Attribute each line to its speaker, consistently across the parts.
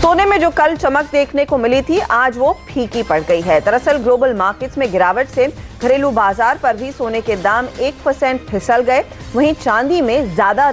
Speaker 1: सोने में जो कल चमक देखने को मिली थी, आज वो फीकी पड़ गई है। दरअसल ग्लोबल मार्केट्स में गिरावट से घरेलू बाजार पर भी सोने के दाम 1% फिसल गए। वहीं चांदी में ज्यादा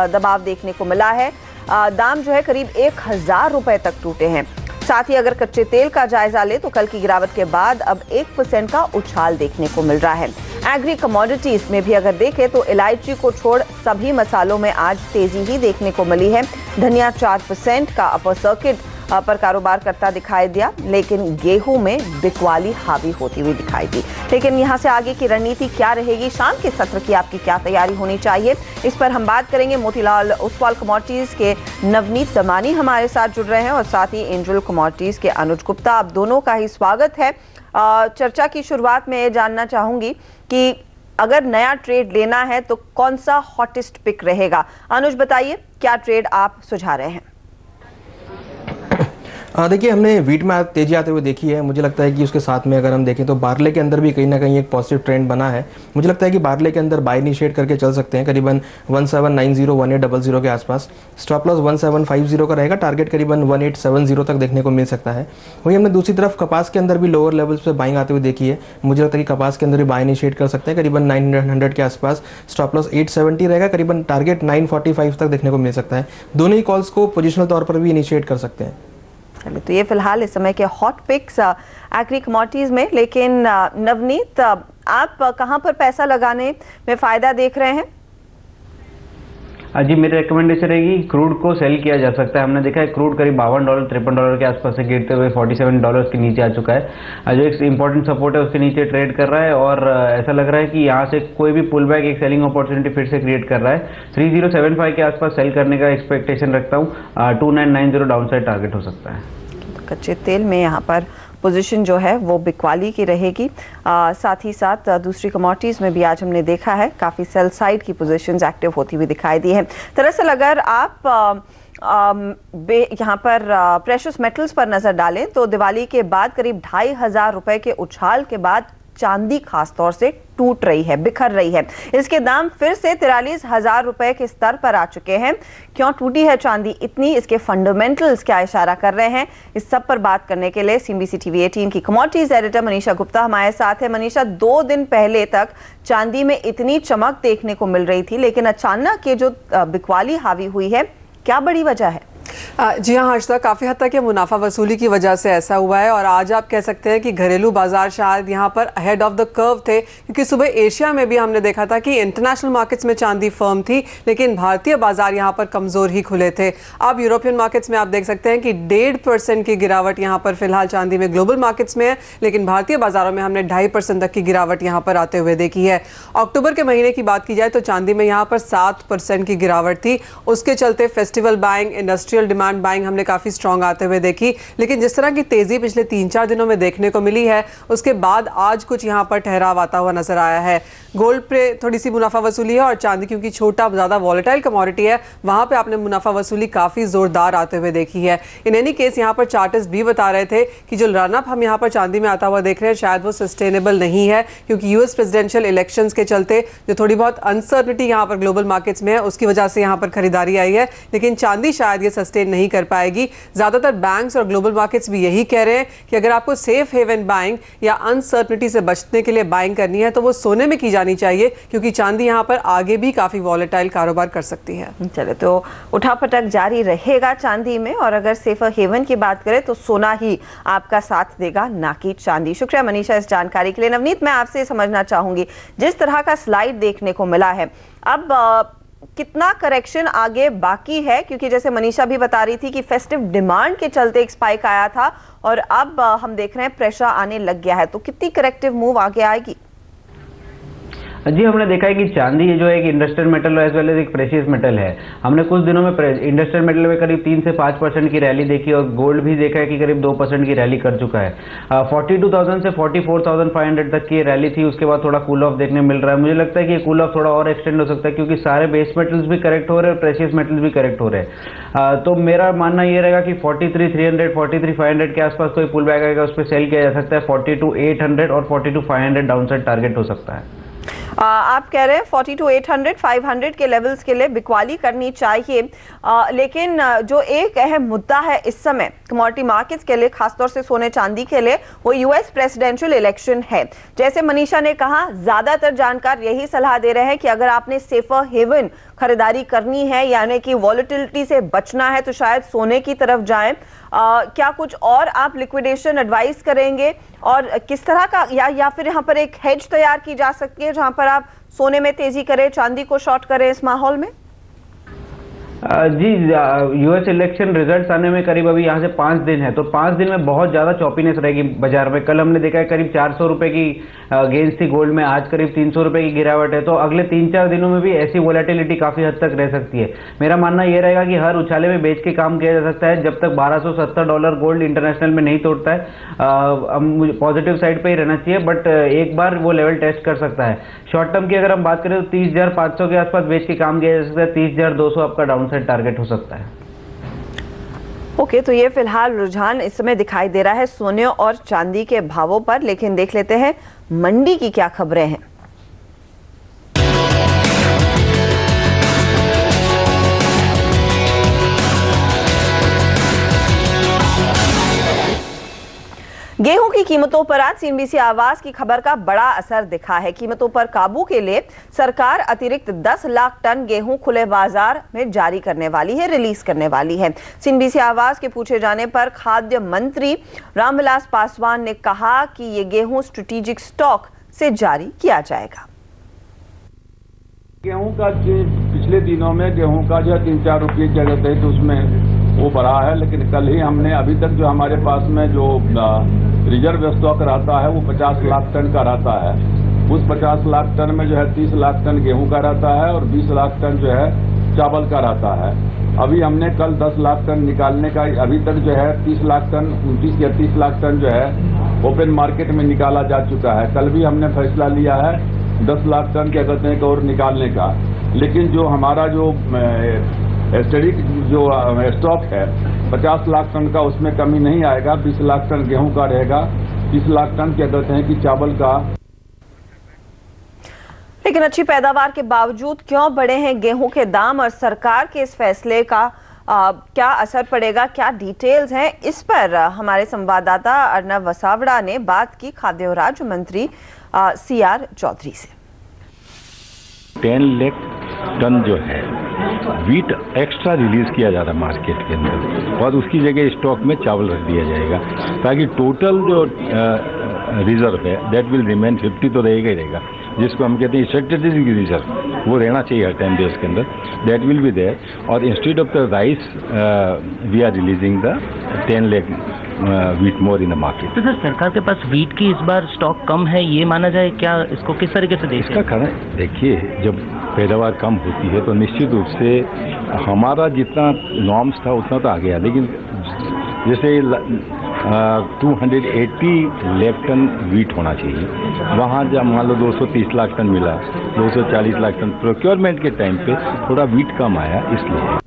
Speaker 1: दबाव देखने को मिला है। दाम जो है करीब 1000 रुपए तक टूटे हैं। साथ ही अगर कच्चे तेल का जायजा ले तो कल की गिरावट के बाद अब 1% का उछाल देखने को मिल रहा है। एग्री कमोडिटीज में भी अगर देखें तो इलायची को छोड़ सभी मसालों में आज तेजी ही देखने को मिली है। धनिया 4% का अपर सर्किट पर कारोबार करता दिखाई दिया, लेकिन गेहूं में बिकवाली हावी होती हुई दिखाई दी। लेकिन यहां से आगे की रणनीति क्या रहेगी, शाम के सत्र की आपकी क्या तैयारी होनी चाहिए, इस पर हम बात करेंगे। मोतीलाल ओसवाल कमोडिटीज के नवनीत दमानी हमारे साथ जुड़ रहे हैं और साथ ही एंजल कमोडिटीज के अनुज गुप्ता। आप दोनों का ही स्वागत है। चर्चा की शुरुआत में ये जानना चाहूंगी कि अगर नया ट्रेड लेना है तो कौन सा हॉटेस्ट पिक रहेगा। अनुज बताइए, क्या ट्रेड आप सुझा रहे हैं?
Speaker 2: देखिए, हमने वीट में तेजी आते हुए देखी है। मुझे लगता है कि उसके साथ में अगर हम देखें तो बार्ले के अंदर भी कहीं ना कहीं एक पॉजिटिव ट्रेंड बना है। मुझे लगता है कि बार्ले के अंदर बाय इनिशिएट करके चल सकते हैं करीबन 1790 1800 के आसपास। स्टॉप लॉस 1750 का रहेगा, टारगेट करीबन 1870 तक देखने को मिल सकता है। वहीं हमने दूसरी तरफ कपास के अंदर भी लोअर लेवल्स पे बाइंग आते हुए देखी है। मुझे लगता है कि कपास के अंदर भी बाय इनिशिएट कर सकते हैं करीबन 900 के आसपास। स्टॉप लॉस 870 रहेगा, करीबन टारगेट 945 तक देखने को मिल सकता है। दोनों ही कॉल्स को पोजिशनल तौर पर भी इनिशिएट कर सकते हैं।
Speaker 1: तो ये फिलहाल इस समय के हॉट पिक्स एग्री कमोडिटीज में। लेकिन नवनीत, आप कहां पर पैसा लगाने में फायदा देख रहे हैं?
Speaker 3: जी, मेरी रिकमेंडेशन रहेगी क्रूड को सेल किया जा सकता है। हमने देखा है क्रूड करीब $52 $53 के आसपास से गिरते हुए $47 के नीचे आ चुका है। जो एक इंपॉर्टेंट सपोर्ट है उसके नीचे ट्रेड कर रहा है और ऐसा लग रहा है कि यहाँ से कोई भी पुल बैक एक सेलिंग अपॉर्चुनिटी फिर से क्रिएट कर रहा है। 3075 के आसपास सेल करने का एक्सपेक्टेशन रखता हूँ। 2990 डाउन साइड टारगेट हो सकता है।
Speaker 1: कच्चे तेल में यहाँ पर पोजीशन जो है वो बिकवाली की रहेगी। साथ ही साथ दूसरी कमोडिटीज में भी आज हमने देखा है काफ़ी सेल साइड की पोजीशंस एक्टिव होती हुई दिखाई दी है। दरअसल अगर आप यहाँ पर प्रेशियस मेटल्स पर नजर डालें तो दिवाली के बाद करीब 2500 रुपए के उछाल के बाद चांदी खासतौर से टूट रही है, बिखर रही है। इसके दाम फिर से 43,000 रुपए के स्तर पर आ चुके हैं। क्यों टूटी है चांदी इतनी, इसके फंडामेंटल्स क्या इशारा कर रहे हैं, इस सब पर बात करने के लिए CNBC TV 18 की कमोडिटीज एडिटर मनीषा गुप्ता हमारे साथ है। मनीषा, 2 दिन पहले तक चांदी में इतनी चमक देखने को मिल रही थी, लेकिन अचानक ये जो बिकवाली हावी हुई है, क्या बड़ी वजह है?
Speaker 4: जी हाँ हर्षदा, काफ़ी हद तक ये मुनाफा वसूली की वजह से ऐसा हुआ है और आज आप कह सकते हैं कि घरेलू बाजार शायद यहाँ पर अहेड ऑफ द कर्व थे, क्योंकि सुबह एशिया में भी हमने देखा था कि इंटरनेशनल मार्केट्स में चांदी फर्म थी, लेकिन भारतीय बाजार यहाँ पर कमज़ोर ही खुले थे। अब यूरोपियन मार्केट्स में आप देख सकते हैं कि 1.5% की गिरावट यहाँ पर फिलहाल चांदी में ग्लोबल मार्केट्स में है, लेकिन भारतीय बाजारों में हमने 2.5% तक की गिरावट यहाँ पर आते हुए देखी है। अक्टूबर के महीने की बात की जाए तो चांदी में यहाँ पर 7% की गिरावट थी। उसके चलते festival buying, industrial demand buying हमने काफी स्ट्रांग आते हुए देखी, लेकिन जिस तरह की तेजी पिछले 3-4 दिनों में देखने को मिली है, उसके बाद आज कुछ यहाँ पर ठहराव आता हुआ नजर आया है। गोल्ड पे थोड़ी सी मुनाफा वसूली है और चांदी क्योंकि छोटा ज्यादा वॉलेटाइल कमोडिटी है, वहां पे आपने मुनाफा वसूली काफी जोरदार आते हुए देखी है। इन एनी केस यहाँ पर चार्टिस्ट भी बता रहे थे कि जो रनअप हम यहाँ पर चांदी में आता हुआ देख रहे हैं शायद वो सस्टेनेबल नहीं है, क्योंकि यूएस प्रेसिडेंशियल इलेक्शंस के चलते जो थोड़ी बहुत अनसर्टनिटी यहाँ पर ग्लोबल मार्केट्स में है, उसकी वजह से यहाँ पर खरीदारी आई है, लेकिन चांदी शायद ये सस्टेन नहीं कर पाएगी। ज्यादातर बैंक्स और ग्लोबल मार्केट्स भी यही कह रहे हैं कि अगर आपको सेफ हेवन बाइंग या अनसर्टनिटी से बचने के लिए बाइंग करनी है तो वो सोने में की जानी चाहिए, क्योंकि चांदी यहां पर आगे भी काफी वॉलेटाइल कारोबार कर सकती है।
Speaker 1: चलो, तो उठापटक जारी रहेगा चांदी में, और अगर सेफर हेवन की बात करें तो सोना ही आपका साथ देगा, ना कि चांदी। शुक्रिया मनीषा इस जानकारी के लिए। नवनीत, मैं आपसे समझना चाहूंगी, जिस तरह का स्लाइड देखने को मिला है, अब कितना करेक्शन आगे बाकी है? क्योंकि जैसे मनीषा भी बता रही थी कि फेस्टिव डिमांड के चलते एक स्पाइक आया था और अब हम देख रहे हैं प्रेशर आने लग गया है, तो कितनी करेक्टिव मूव आगे आएगी?
Speaker 3: जी, हमने देखा है कि चांदी जो है एक industrial metal as well as एक प्रेशियस मेटल है। हमने कुछ दिनों में इंडस्ट्रियल मेटल में करीब 3 से 5% की रैली देखी और गोल्ड भी देखा है कि करीब 2% की रैली कर चुका है। 42,000 से 44,500 तक की रैली थी, उसके बाद थोड़ा कूल ऑफ देखने मिल रहा है। मुझे लगता है कि कूल ऑफ थोड़ा और एक्सटेंड हो सकता है, क्योंकि सारे बेस मेटल्स भी करेक्ट हो रहे हैं और प्रेशियस मेटल्स भी करेक्ट हो रहे हैं। तो मेरा मानना ये रहेगा कि 43,300 43,500 के आसपास कोई पुल बैक आएगा, उस पर सेल किया जा सकता है। 42,800 और 42,500 डाउन साइड टारगेट हो सकता है।
Speaker 1: आप कह रहे हैं 40 to 800, 500 के लेवल्स के लिए बिकवाली करनी चाहिए, लेकिन जो एक अहम मुद्दा है इस समय कमोडिटी मार्केट्स के लिए, खासतौर से सोने चांदी के लिए, वो यूएस प्रेसिडेंशियल इलेक्शन है। जैसे मनीषा ने कहा, ज्यादातर जानकार यही सलाह दे रहे हैं कि अगर आपने सेफर हेवन खरीदारी करनी है, यानी कि वॉलेटिलिटी से बचना है, तो शायद सोने की तरफ जाएं। क्या कुछ और आप लिक्विडेशन एडवाइस करेंगे, और किस तरह का या फिर यहाँ पर एक हेज तैयार की जा सकती है जहां पर आप सोने में तेजी करें, चांदी को शॉर्ट करें इस माहौल में?
Speaker 3: जी, यूएस इलेक्शन रिजल्ट्स आने में करीब अभी यहाँ से 5 दिन है, तो 5 दिन में बहुत ज़्यादा चॉपीनेस रहेगी बाजार में। कल हमने देखा है करीब 400 रुपए की गेंस थी गोल्ड में, आज करीब 300 रुपए की गिरावट है। तो अगले 3-4 दिनों में भी ऐसी वोलेटिलिटी काफ़ी हद तक रह सकती है। मेरा मानना यह रहेगा कि हर उछाले में बेच के काम किया जा सकता है जब तक $1270 गोल्ड इंटरनेशनल में नहीं तोड़ता है। पॉजिटिव साइड पर ही रहना चाहिए, बट एक बार वो लेवल टेस्ट कर सकता है। शॉर्ट टर्म की अगर हम बात करें तो 30,500 के आसपास बेच के काम किया जा सकता है। 30,200 आपका डाउन टारगेट हो सकता है।
Speaker 1: ओके, तो ये फिलहाल रुझान इस समय दिखाई दे रहा है सोने और चांदी के भावों पर, लेकिन देख लेते हैं मंडी की क्या खबरें हैं। गेहूं की कीमतों पर आज सीएनबीसी आवाज की खबर का बड़ा असर दिखा है। कीमतों पर काबू के लिए सरकार अतिरिक्त 10 लाख टन गेहूं खुले बाजार में जारी करने वाली है, रिलीज करने वाली है। सीएनबीसी आवाज के पूछे जाने पर खाद्य मंत्री रामविलास पासवान ने कहा कि ये गेहूं स्ट्रेटेजिक स्टॉक से जारी किया जाएगा।
Speaker 5: गेहूं का पिछले दिनों में गेहूं का जो 3-4 रुपये क्या कहते हैं तो उसमें वो बढ़ा है, लेकिन कल ही हमने अभी तक जो हमारे पास में जो रिजर्व स्टॉक रहता है वो 50 लाख टन का रहता है। उस 50 लाख टन में जो है 30 लाख टन गेहूं का रहता है और 20 लाख टन जो है चावल का रहता है। अभी हमने कल 10 लाख टन निकालने का, अभी तक जो है 30 लाख टन 29 या 30 लाख टन जो है ओपन मार्केट में निकाला जा चुका है। कल भी हमने फैसला लिया है 10 लाख टन क्या कहते हैं और निकालने का। लेकिन जो हमारा जो स्टैटिक जो स्टॉक है 50 लाख टन का, उसमें कमी नहीं आएगा। 20 लाख टन गेहूं का रहेगा, 30 लाख टन क्या कहते हैं कि चावल का।
Speaker 1: लेकिन अच्छी पैदावार के बावजूद क्यों बढ़े हैं गेहूं के दाम, और सरकार के इस फैसले का क्या असर पड़ेगा, क्या डिटेल्स हैं, इस पर हमारे संवाददाता अर्नब वसावड़ा ने बात की खाद्य और राज्य मंत्री सीआर चौधरी से।
Speaker 6: 10 लाख टन जो है वीट एक्स्ट्रा रिलीज किया जा रहा है मार्केट के अंदर, और उसकी जगह स्टॉक में चावल रख दिया जाएगा, ताकि टोटल जो रिजर्व है दैट विल रिमेन 50 तो रहेगा ही रहेगा, जिसको हम कहते हैं स्ट्रेटेजिक रिजर्व, वो रहना चाहिए हर टाइम बेस के अंदर, दैट विल बी देयर। और instead of the rice we are releasing the 10 lakh wheat more in the market.
Speaker 7: तो सर, सरकार के पास वीट की इस बार स्टॉक कम है, ये माना जाए क्या? इसको किस तरीके से देखें?
Speaker 6: इसका कारण देखिए, जब पैदावार कम होती है तो निश्चित रूप से हमारा जितना नॉर्म्स था उतना तो आ गया, लेकिन जैसे 280 लाख टन वीट होना चाहिए, वहाँ जब मान लो 230 लाख टन मिला, 240 लाख टन प्रोक्योरमेंट के टाइम पे थोड़ा वीट कम आया इसलिए।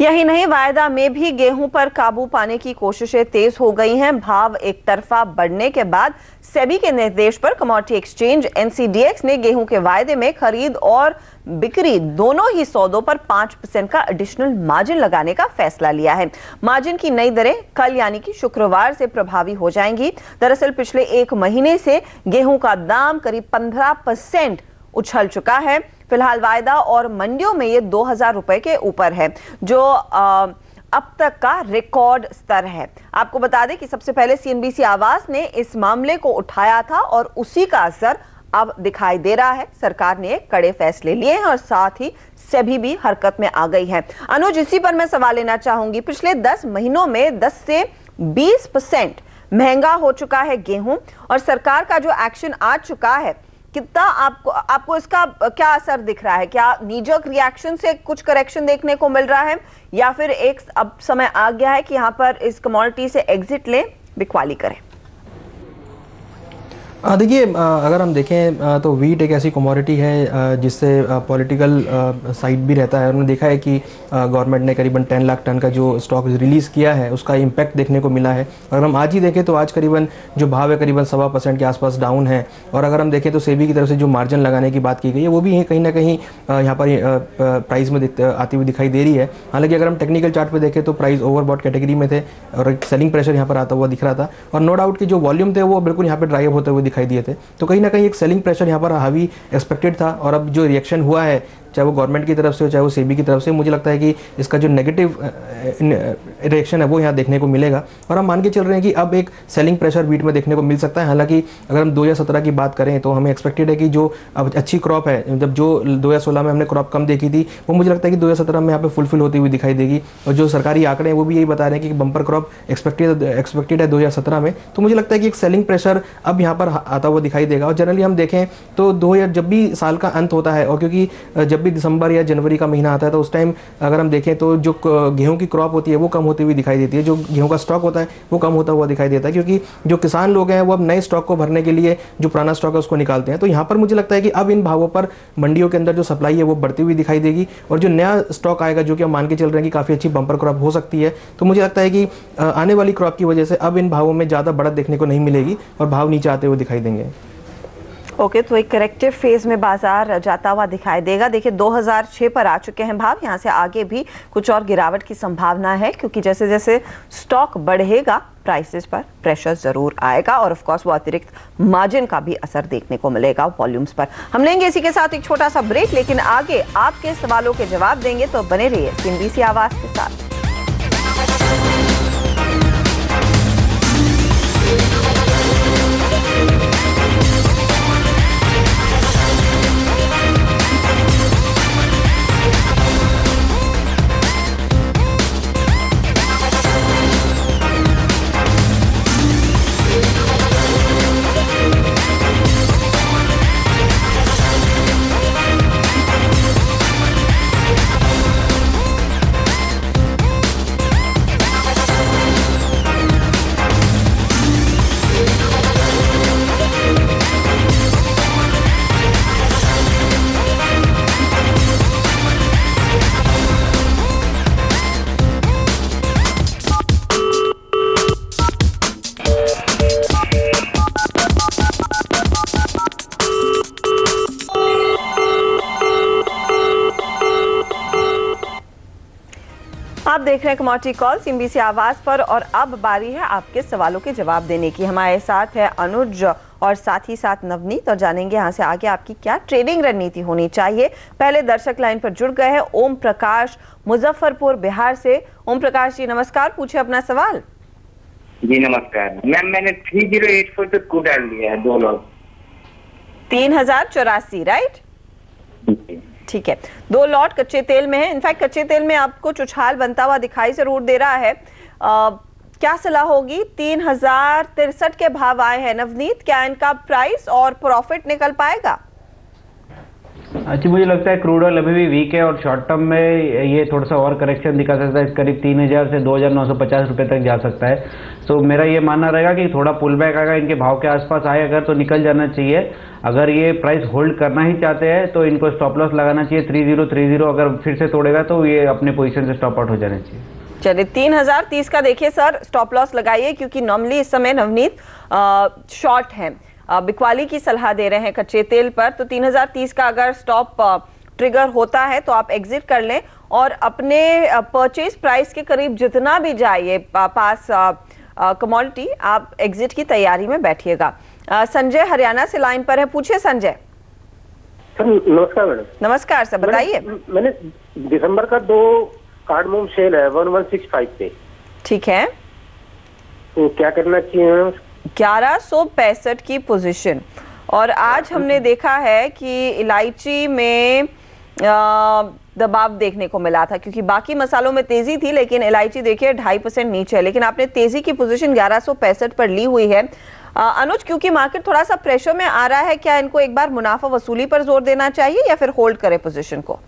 Speaker 1: यही नहीं, वायदा में भी गेहूं पर काबू पाने की कोशिशें तेज हो गई हैं। भाव एक तरफा बढ़ने के बाद सेबी के निर्देश पर कमोडिटी एक्सचेंज एनसीडीएक्स ने गेहूं के वायदे में खरीद और बिक्री दोनों ही सौदों पर 5% का एडिशनल मार्जिन लगाने का फैसला लिया है। मार्जिन की नई दरें कल यानी कि शुक्रवार से प्रभावी हो जाएंगी। दरअसल पिछले 1 महीने से गेहूं का दाम करीब 15% उछल चुका है। फिलहाल वायदा और मंडियों में ये 2000 रुपए के ऊपर है, जो अब तक का रिकॉर्ड स्तर है। आपको बता दें कि सबसे पहले सीएनबीसी आवाज ने इस मामले को उठाया था और उसी का असर अब दिखाई दे रहा है। सरकार ने कड़े फैसले लिए हैं और साथ ही सेबी भी हरकत में आ गई है। अनुज, इसी पर मैं सवाल लेना चाहूंगी। पिछले 10 महीनों में 10 से 20% महंगा हो चुका है गेहूं, और सरकार का जो एक्शन आ चुका है, कितना आपको इसका क्या असर दिख रहा है? क्या नीजक रिएक्शन से कुछ करेक्शन देखने को मिल रहा है, या फिर एक अब समय आ गया है कि यहाँ पर इस कमोडिटी से एग्जिट लें, बिकवाली करें?
Speaker 2: देखिए, अगर हम देखें तो वीट एक ऐसी कमोडिटी है जिससे पॉलिटिकल साइड भी रहता है। हमने देखा है कि गवर्नमेंट ने करीबन 10 लाख टन का जो स्टॉक रिलीज़ किया है उसका इम्पैक्ट देखने को मिला है। अगर हम आज ही देखें तो आज करीबन जो भाव है करीबन 1.25% के आसपास डाउन है। और अगर हम देखें तो सेबी की तरफ से जो मार्जिन लगाने की बात की गई है वो भी कहीं ना कहीं यहाँ पर प्राइस में आती हुई दिखाई दे रही है। हालांकि अगर हम टेक्निकल चार्ट पर देखें तो प्राइस ओवरबॉट कैटेगरी में थे और एक सेलिंग प्रेशर यहाँ पर आता हुआ दिख रहा था। और नो डाउट कि जो वॉल्यूम थे वो बिल्कुल यहाँ पर ड्राइव होते हुए दिखाई दिए थे। तो कहीं ना कहीं एक सेलिंग प्रेशर यहाँ पर हावी एक्सपेक्टेड था। और अब जो रिएक्शन हुआ है चाहे वो गवर्नमेंट की तरफ से हो चाहे वो सेबी की तरफ से, मुझे लगता है कि इसका जो नेगेटिव रिएक्शन है वो यहाँ देखने को मिलेगा। और हम मान के चल रहे हैं कि अब एक सेलिंग प्रेशर वीट में देखने को मिल सकता है। हालांकि अगर हम 2017 की बात करें तो हमें एक्सपेक्टेड है कि जो अब अच्छी क्रॉप है, जब जो 2016 में हमने क्रॉप कम देखी थी वो मुझे लगता है कि 2017 में यहाँ पे फुलफिल होती हुई दिखाई देगी। और जो सरकारी आंकड़े हैं वो भी यही बता रहे हैं कि बम्पर क्रॉप एक्सपेक्टेड है 2017 में। तो मुझे लगता है कि एक सेलिंग प्रेशर अब यहाँ पर आता हुआ दिखाई देगा। और जनरली हम देखें तो 2000 जब भी साल का अंत होता है और क्योंकि जब भी दिसंबर या जनवरी का महीना आता है तो उस टाइम अगर हम देखें तो जो गेहूं की क्रॉप होती है वो कम होती हुई दिखाई देती है, जो गेहूं का स्टॉक होता है वो कम होता हुआ दिखाई देता है, क्योंकि जो किसान लोग हैं वो अब नए स्टॉक को भरने के लिए जो पुराना स्टॉक है उसको निकालते हैं। तो यहाँ पर मुझे लगता है कि अब इन भावों पर मंडियों के अंदर जो सप्लाई है वो बढ़ती हुई दिखाई देगी। और जो नया स्टॉक आएगा जो कि हम मान के चल रहे हैं कि काफ़ी अच्छी बम्पर क्रॉप हो सकती है, तो मुझे लगता है कि आने वाली क्रॉप की वजह से अब इन भावों में ज़्यादा बढ़त देखने को नहीं मिलेगी और भाव नीचे आते हुए दिखाई देंगे।
Speaker 1: ओके, तो एक करेक्टिव फेज में बाजार जाता हुआ दिखाई देगा। देखिए 2006 पर आ चुके हैं भाव, यहाँ से आगे भी कुछ और गिरावट की संभावना है, क्योंकि जैसे जैसे स्टॉक बढ़ेगा प्राइसेस पर प्रेशर जरूर आएगा और ऑफ कोर्स वो अतिरिक्त मार्जिन का भी असर देखने को मिलेगा वॉल्यूम्स पर। हम लेंगे इसी के साथ एक छोटा सा ब्रेक, लेकिन आगे आपके सवालों के जवाब देंगे, तो बने रहिए CNBC आवाज के साथ। आप देख रहे हैं कमोडिटी कॉल CNBC आवाज पर और अब बारी है आपके सवालों के जवाब देने की। हमारे साथ है अनुज और साथ ही साथ नवनीत, और जानेंगे यहाँ से आगे आपकी क्या ट्रेडिंग रणनीति होनी चाहिए। पहले दर्शक लाइन पर जुड़ गए हैं ओम प्रकाश मुजफ्फरपुर बिहार से। ओम प्रकाश जी नमस्कार, पूछे अपना सवाल।
Speaker 8: जी नमस्कार मैम, मैंने 3084 पे कू डाल दिया है 2 लॉट
Speaker 1: 3084, राइट? ठीक है, 2 लॉट कच्चे तेल में है। इनफैक्ट कच्चे तेल में आपको उछाल बनता हुआ दिखाई जरूर दे रहा है। क्या सलाह होगी? 3063 के भाव आए हैं नवनीत, क्या इनका प्राइस और प्रॉफिट निकल पाएगा?
Speaker 3: अच्छा, मुझे लगता है क्रूड ऑयल अभी भी वीक है और शॉर्ट टर्म में ये थोड़ा सा और करेक्शन दिखा सकता है, करीब 3000 से 2950 रुपए तक जा सकता है। तो मेरा ये मानना रहेगा कि थोड़ा पुल बैक आएगा, इनके भाव के आसपास आए अगर तो निकल जाना चाहिए। अगर ये प्राइस होल्ड करना ही चाहते हैं तो इनको स्टॉप लॉस लगाना चाहिए 3030। अगर फिर से तोड़ेगा तो ये अपने पोजीशन से स्टॉप आउट हो जाना चाहिए।
Speaker 1: चलिए 3030 का देखिए सर स्टॉप लॉस लगाइए, क्योंकि नॉर्मली इस समय नवनीत शॉर्ट है, बिकवाली की सलाह दे रहे हैं कच्चे तेल पर। तो 3030 का अगर स्टॉप ट्रिगर होता है तो आप एग्जिट कर लें और अपने परचेज प्राइस के करीब जितना भी जाइए पास कमोडिटी, आप एग्जिट की तैयारी में बैठिएगा। संजय हरियाणा से लाइन पर है, पूछिए संजय।
Speaker 9: नमस्कार मैडम।
Speaker 1: नमस्कार सर, बताइए।
Speaker 9: मैंने दिसंबर का 2 कार्डमोम सेल है 1165 पे,
Speaker 1: ठीक है,
Speaker 9: तो क्या करना चाहिए मैम?
Speaker 1: 1165 की पोजीशन, और आज हमने देखा है कि इलायची में दबाव देखने को मिला था, क्योंकि बाकी मसालों में तेजी थी लेकिन इलायची देखिए 2.5% नीचे है, लेकिन आपने तेजी की पोजीशन 1165 पर ली हुई है। अनुज, क्योंकि मार्केट थोड़ा सा प्रेशर में आ रहा है, क्या इनको एक बार मुनाफा वसूली पर जोर देना चाहिए या फिर होल्ड करे पोजीशन को?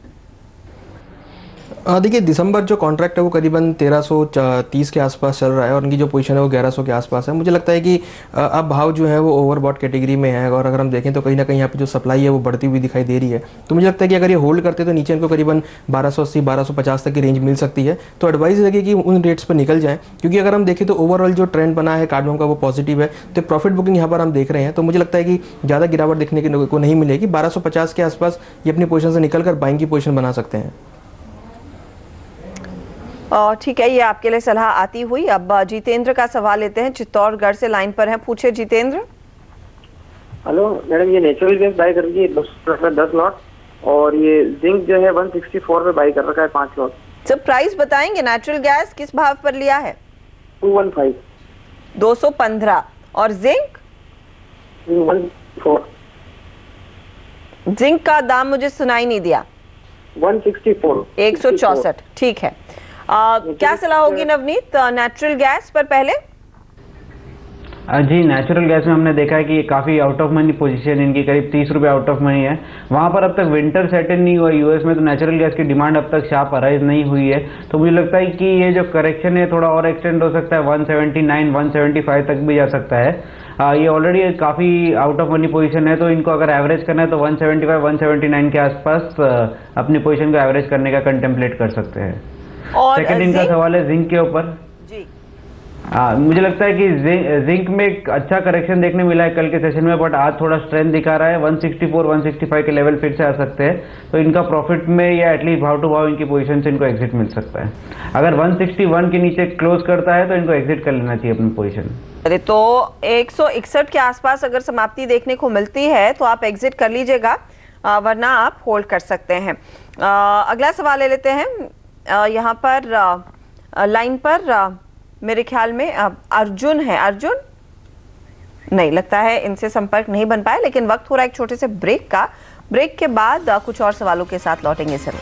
Speaker 2: देखिए दिसंबर जो कॉन्ट्रैक्ट है वो करीबन 1330 के आसपास चल रहा है और उनकी जो पोजीशन है वो 1100 के आसपास है। मुझे लगता है कि अब भाव जो है वो ओवरबॉट कैटेगरी में है और अगर हम देखें तो कहीं ना कहीं यहाँ पे जो सप्लाई है वो बढ़ती हुई दिखाई दे रही है। तो मुझे लगता है कि अगर ये होल्ड करते तो नीचे इनको करीबन 1280 1250 तक की रेंज मिल सकती है। तो एडवाइस है कि उन रेट्स पर निकल जाएँ, क्योंकि अगर हम देखें तो ओवरऑल जो ट्रेंड बना है कार्डमम का वो पॉजिटिव है। तो प्रॉफिट बुकिंग यहाँ पर हम देख रहे हैं, तो मुझे लगता है कि ज़्यादा गिरावट देखने को नहीं मिलेगी। 1250 के आसपास ये अपनी पोजीशन से निकलकर बाइंग की पोजीशन बना सकते हैं।
Speaker 1: ठीक है, ये आपके लिए सलाह आती हुई। अब जितेंद्र का सवाल लेते हैं, चित्तौड़गढ़ से लाइन पर हैं, पूछे जितेंद्र।
Speaker 9: हेलो मैडम, ये नेचुरल गैस बाय कर रही है 10 लॉट और ये जिंक जो है 164 पे बाय कर रखा है 5 लॉट।
Speaker 1: सर प्राइस बताएंगे, नेचुरल गैस किस भाव पर लिया है?
Speaker 9: 215
Speaker 1: 215 और जिंक?
Speaker 9: 164।
Speaker 1: जिंक का दाम मुझे सुनाई नहीं दिया।
Speaker 9: 164
Speaker 1: 164, ठीक है। क्या सलाह होगी नवनीत नेचुरल गैस पर पहले?
Speaker 3: जी, नेचुरल गैस में हमने देखा है कि काफ़ी आउट ऑफ मनी पोजीशन इनकी करीब 30 रुपये आउट ऑफ मनी है। वहाँ पर अब तक विंटर सेटल नहीं हुआ यूएस में, तो नेचुरल गैस की डिमांड अब तक शार्प अराइज नहीं हुई है। तो मुझे लगता है कि ये जो करेक्शन है थोड़ा और एक्सटेंड हो सकता है, 179 175 तक भी जा सकता है। ये ऑलरेडी काफ़ी आउट ऑफ मनी पोजीशन है, तो इनको अगर एवरेज करना है तो 175 179 के आसपास अपनी पोजीशन को एवरेज करने का कंटेम्पलेट कर सकते हैं।
Speaker 1: और
Speaker 3: सेकंड इनका सवाल है जिंक के ऊपर।
Speaker 1: जी,
Speaker 3: मुझे लगता है कि जिंक में एक अच्छा करेक्शन देखने मिला है कल के सेशन में, बट आज थोड़ा स्ट्रेंथ दिखा रहा है। 164 165 के लेवल फिर से आ सकते हैं, तो इनका प्रॉफिट में या एटलीस्ट भाव टू भाव इनकी पोजीशन से इनको एग्जिट मिल सकता है। अगर 161 के नीचे क्लोज करता है तो इनको एग्जिट कर लेना चाहिए अपनी पोजीशन।
Speaker 1: अरे तो 161 के आसपास अगर समाप्ति देखने को मिलती है तो आप एग्जिट कर लीजिएगा, वरना आप होल्ड कर सकते हैं। अगला सवाल ले लेते हैं। यहाँ पर लाइन पर मेरे ख्याल में अर्जुन है। अर्जुन नहीं, लगता है इनसे संपर्क नहीं बन पाया, लेकिन वक्त हो रहा है एक छोटे से ब्रेक का। ब्रेक के बाद कुछ और सवालों के साथ लौटेंगे सर।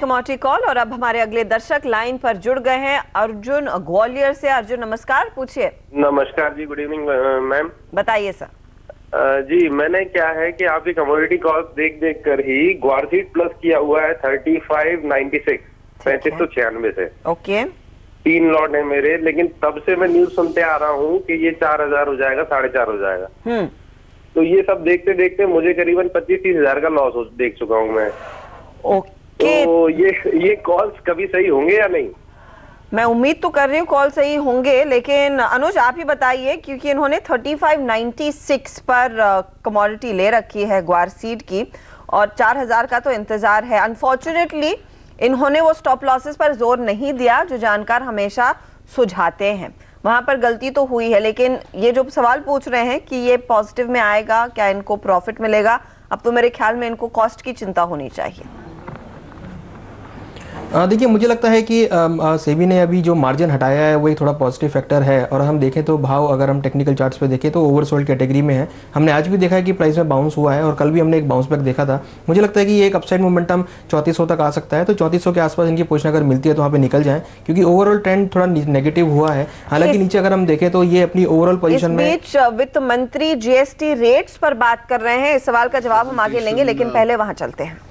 Speaker 1: कमोडिटी कॉल और अब हमारे अगले दर्शक लाइन पर जुड़ गए हैं। अर्जुन ग्वालियर से। अर्जुन नमस्कार, पूछिए।
Speaker 10: नमस्कार जी, गुड इवनिंग मैम। बताइए
Speaker 1: सर।
Speaker 10: जी, मैंने क्या है कि आपकी कमोडिटी कॉल देख देख कर ही ग्वारसीड प्लस किया हुआ है 3596 3596 से।
Speaker 1: ओके,
Speaker 10: 3 लॉट है मेरे, लेकिन तब से मैं न्यूज सुनते आ रहा हूँ कि ये 4000 हो जाएगा, 4.5 हो जाएगा। तो ये सब देखते देखते मुझे करीबन 25-30 हजार का लॉस देख चुका हूँ मैं। तो ये कॉल्स कभी सही होंगे या नहीं?
Speaker 1: मैं उम्मीद तो कर रही हूँ कॉल सही होंगे, लेकिन अनुज आप ही बताइए, क्योंकि इन्होंने 3596 पर कमोडिटी ले रखी है ग्वारसीड की और 4000 का तो इंतजार है। अनफॉर्चुनेटली इन्होंने वो स्टॉप लॉसेस पर जोर नहीं दिया जो जानकार हमेशा सुझाते हैं। वहां पर गलती तो हुई है, लेकिन ये जो सवाल पूछ रहे हैं कि ये पॉजिटिव में आएगा, क्या इनको प्रॉफिट मिलेगा, अब तो मेरे ख्याल में इनको कॉस्ट की चिंता होनी चाहिए।
Speaker 2: देखिए मुझे लगता है कि सेबी ने अभी जो मार्जिन हटाया है वो एक थोड़ा पॉजिटिव फैक्टर है और हम देखें तो भाव अगर हम टेक्निकल चार्ट्स पे देखें तो ओवरसोल्ड कैटेगरी में है। हमने आज भी देखा है कि प्राइस में बाउंस हुआ है और कल भी हमने एक बाउंस बैक देखा था। मुझे लगता है कि ये एक अपसाइड मोमेंटम 3400 तक आ सकता है, तो 3400 के आसपास इनकी पोजीशन अगर मिलती है तो वहाँ पे निकल जाएं, क्योंकि ओवरऑल ट्रेंड थोड़ा नेगेटिव हुआ है। हालांकि नीचे अगर हम देखें तो ये अपनी ओवरऑल पोजीशन में।
Speaker 1: वित्त मंत्री जीएसटी रेट्स पर बात कर रहे हैं, इस सवाल का जवाब हम आगे लेंगे, लेकिन पहले वहां चलते हैं।